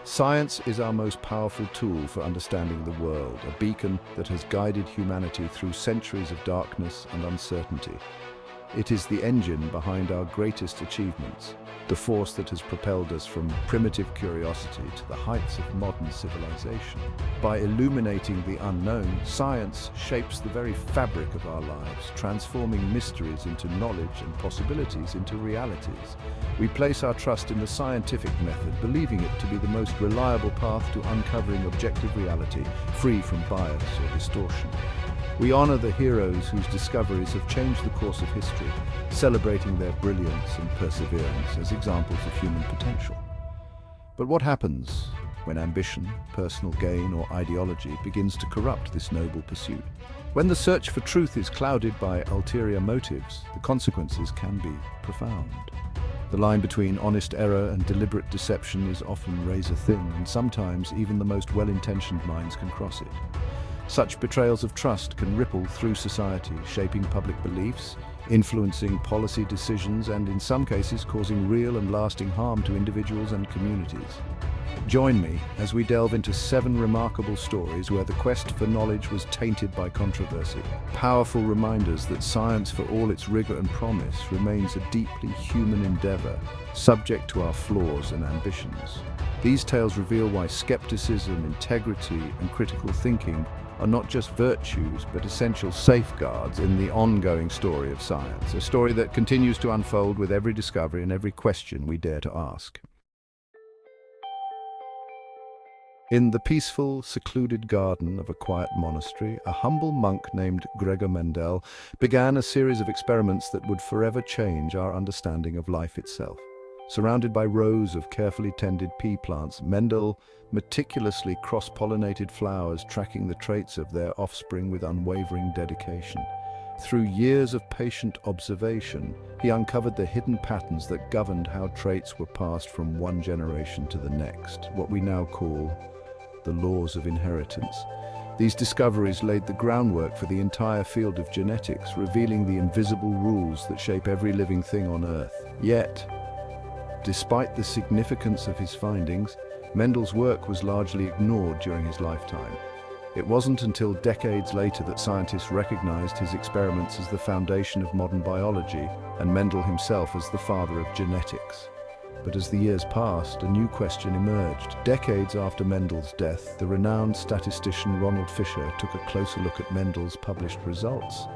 Science is our most powerful tool for understanding the world, a beacon that has guided humanity through centuries of darkness and uncertainty. It is the engine behind our greatest achievements, the force that has propelled us from primitive curiosity to the heights of modern civilization. By illuminating the unknown, science shapes the very fabric of our lives, transforming mysteries into knowledge and possibilities into realities. We place our trust in the scientific method, believing it to be the most reliable path to uncovering objective reality, free from bias or distortion. We honor the heroes whose discoveries have changed the course of history, celebrating their brilliance and perseverance as examples of human potential. But what happens when ambition, personal gain, or ideology begins to corrupt this noble pursuit? When the search for truth is clouded by ulterior motives, the consequences can be profound. The line between honest error and deliberate deception is often razor-thin, and sometimes even the most well-intentioned minds can cross it. Such betrayals of trust can ripple through society, shaping public beliefs, influencing policy decisions, and in some cases causing real and lasting harm to individuals and communities. Join me as we delve into 7 remarkable stories where the quest for knowledge was tainted by controversy. Powerful reminders that science, for all its rigor and promise, remains a deeply human endeavor, subject to our flaws and ambitions. These tales reveal why skepticism, integrity, and critical thinking are not just virtues, but essential safeguards in the ongoing story of science, a story that continues to unfold with every discovery and every question we dare to ask. In the peaceful, secluded garden of a quiet monastery, a humble monk named Gregor Mendel began a series of experiments that would forever change our understanding of life itself. Surrounded by rows of carefully tended pea plants, Mendel meticulously cross-pollinated flowers, tracking the traits of their offspring with unwavering dedication. Through years of patient observation, he uncovered the hidden patterns that governed how traits were passed from one generation to the next, what we now call the laws of inheritance. These discoveries laid the groundwork for the entire field of genetics, revealing the invisible rules that shape every living thing on Earth. Yet, despite the significance of his findings, Mendel's work was largely ignored during his lifetime. It wasn't until decades later that scientists recognized his experiments as the foundation of modern biology, and Mendel himself as the father of genetics. But as the years passed, a new question emerged. Decades after Mendel's death, the renowned statistician Ronald Fisher took a closer look at Mendel's published results.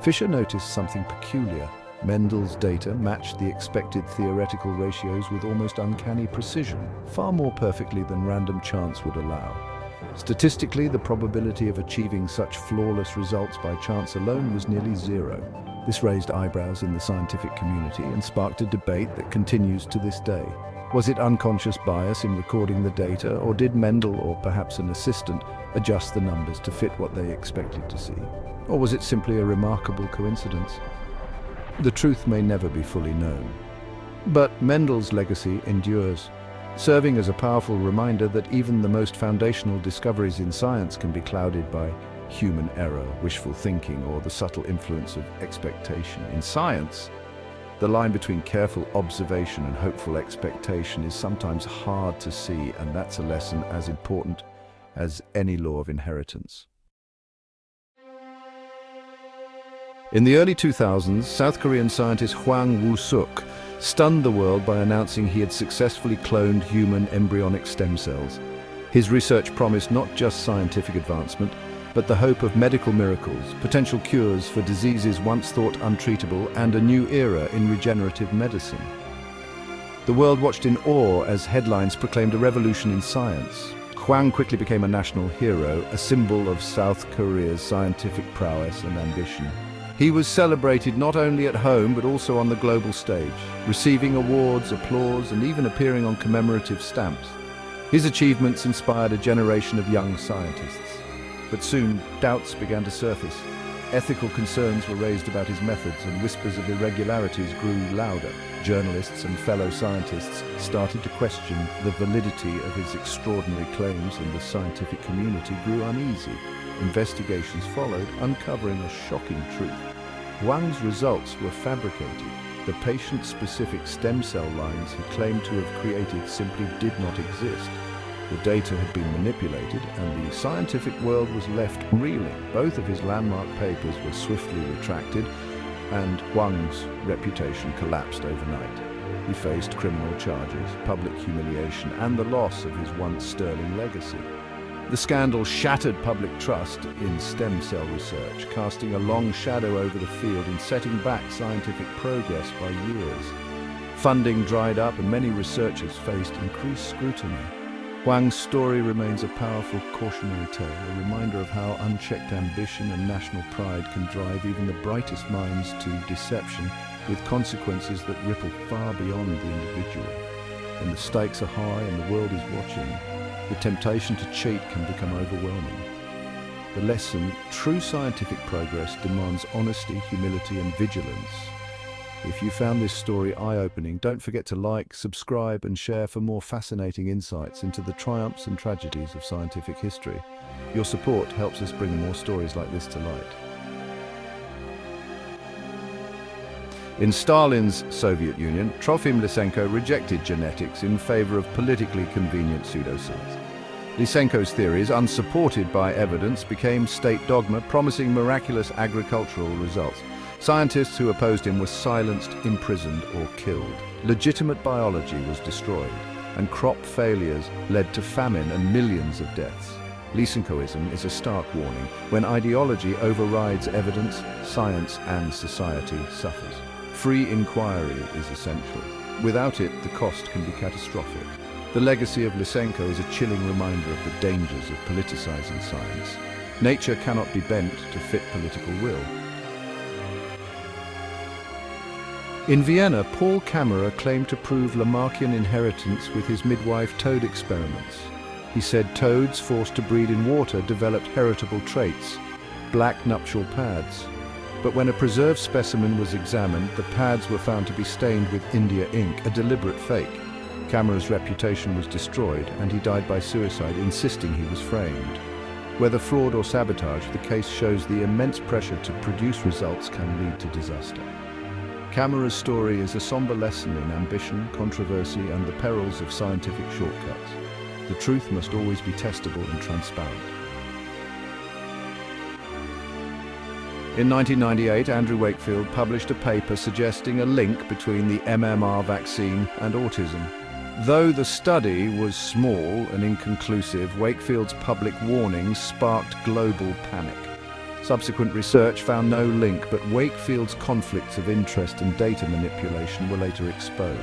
Fisher noticed something peculiar. Mendel's data matched the expected theoretical ratios with almost uncanny precision, far more perfectly than random chance would allow. Statistically, the probability of achieving such flawless results by chance alone was nearly zero. This raised eyebrows in the scientific community and sparked a debate that continues to this day. Was it unconscious bias in recording the data, or did Mendel, or perhaps an assistant, adjust the numbers to fit what they expected to see? Or was it simply a remarkable coincidence? The truth may never be fully known. But Mendel's legacy endures, serving as a powerful reminder that even the most foundational discoveries in science can be clouded by human error, wishful thinking, or the subtle influence of expectation. In science, the line between careful observation and hopeful expectation is sometimes hard to see, and that's a lesson as important as any law of inheritance. In the early 2000s, South Korean scientist Hwang Woo-suk stunned the world by announcing he had successfully cloned human embryonic stem cells. His research promised not just scientific advancement, but the hope of medical miracles, potential cures for diseases once thought untreatable, and a new era in regenerative medicine. The world watched in awe as headlines proclaimed a revolution in science. Hwang quickly became a national hero, a symbol of South Korea's scientific prowess and ambition. He was celebrated not only at home but also on the global stage, receiving awards, applause, and even appearing on commemorative stamps. His achievements inspired a generation of young scientists. But soon, doubts began to surface. Ethical concerns were raised about his methods, and whispers of irregularities grew louder. Journalists and fellow scientists started to question the validity of his extraordinary claims, and the scientific community grew uneasy. Investigations followed, uncovering a shocking truth. Hwang's results were fabricated. The patient-specific stem cell lines he claimed to have created simply did not exist. The data had been manipulated, and the scientific world was left reeling. Both of his landmark papers were swiftly retracted, and Huang's reputation collapsed overnight. He faced criminal charges, public humiliation, and the loss of his once sterling legacy. The scandal shattered public trust in stem cell research, casting a long shadow over the field and setting back scientific progress by years. Funding dried up, and many researchers faced increased scrutiny. Huang's story remains a powerful cautionary tale, a reminder of how unchecked ambition and national pride can drive even the brightest minds to deception, with consequences that ripple far beyond the individual. When the stakes are high and the world is watching, the temptation to cheat can become overwhelming. The lesson: true scientific progress demands honesty, humility, and vigilance. If you found this story eye-opening, don't forget to like, subscribe, and share for more fascinating insights into the triumphs and tragedies of scientific history. Your support helps us bring more stories like this to light. In Stalin's Soviet Union, Trofim Lysenko rejected genetics in favor of politically convenient pseudoscience. Lysenko's theories, unsupported by evidence, became state dogma, promising miraculous agricultural results. Scientists who opposed him were silenced, imprisoned, or killed. Legitimate biology was destroyed, and crop failures led to famine and millions of deaths. Lysenkoism is a stark warning. When ideology overrides evidence, science and society suffers. Free inquiry is essential. Without it, the cost can be catastrophic. The legacy of Lysenko is a chilling reminder of the dangers of politicizing science. Nature cannot be bent to fit political will. In Vienna, Paul Kammerer claimed to prove Lamarckian inheritance with his midwife toad experiments. He said toads forced to breed in water developed heritable traits, black nuptial pads. But when a preserved specimen was examined, the pads were found to be stained with India ink, a deliberate fake. Kammerer's reputation was destroyed, and he died by suicide, insisting he was framed. Whether fraud or sabotage, the case shows the immense pressure to produce results can lead to disaster. Kammerer's story is a somber lesson in ambition, controversy, and the perils of scientific shortcuts. The truth must always be testable and transparent. In 1998, Andrew Wakefield published a paper suggesting a link between the MMR vaccine and autism. Though the study was small and inconclusive, Wakefield's public warnings sparked global panic. Subsequent research found no link, but Wakefield's conflicts of interest and data manipulation were later exposed.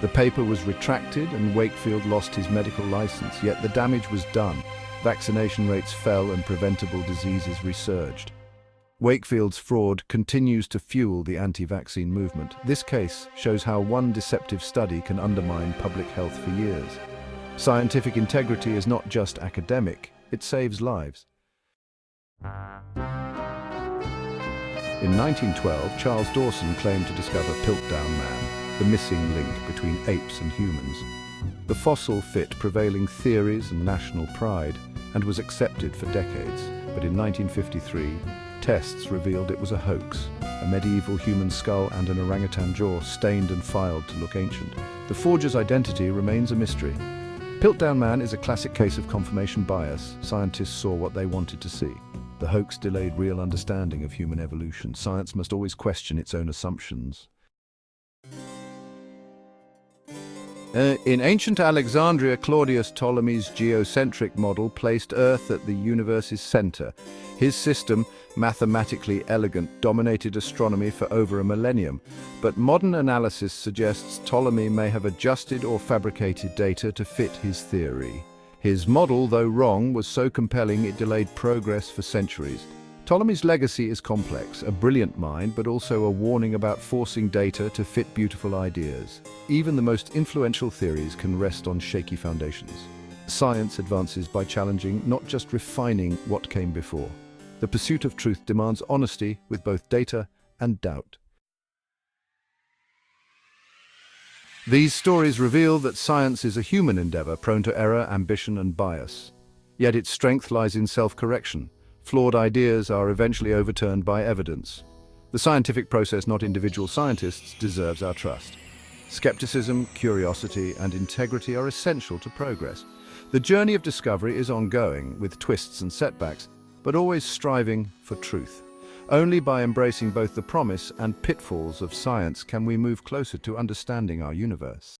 The paper was retracted and Wakefield lost his medical license, yet the damage was done. Vaccination rates fell and preventable diseases resurged. Wakefield's fraud continues to fuel the anti-vaccine movement. This case shows how one deceptive study can undermine public health for years. Scientific integrity is not just academic, it saves lives. In 1912, Charles Dawson claimed to discover Piltdown Man, the missing link between apes and humans. The fossil fit prevailing theories and national pride, and was accepted for decades. But in 1953, tests revealed it was a hoax, a medieval human skull and an orangutan jaw stained and filed to look ancient. The forger's identity remains a mystery. Piltdown Man is a classic case of confirmation bias. Scientists saw what they wanted to see. The hoax delayed real understanding of human evolution. Science must always question its own assumptions. In ancient Alexandria, Claudius Ptolemy's geocentric model placed Earth at the universe's center. His system, mathematically elegant, dominated astronomy for over a millennium. But modern analysis suggests Ptolemy may have adjusted or fabricated data to fit his theory. His model, though wrong, was so compelling it delayed progress for centuries. Ptolemy's legacy is complex, a brilliant mind, but also a warning about forcing data to fit beautiful ideas. Even the most influential theories can rest on shaky foundations. Science advances by challenging, not just refining, what came before. The pursuit of truth demands honesty with both data and doubt. These stories reveal that science is a human endeavor prone to error, ambition, and bias. Yet its strength lies in self-correction. Flawed ideas are eventually overturned by evidence. The scientific process, not individual scientists, deserves our trust. Skepticism, curiosity, and integrity are essential to progress. The journey of discovery is ongoing, with twists and setbacks, but always striving for truth. Only by embracing both the promise and pitfalls of science can we move closer to understanding our universe.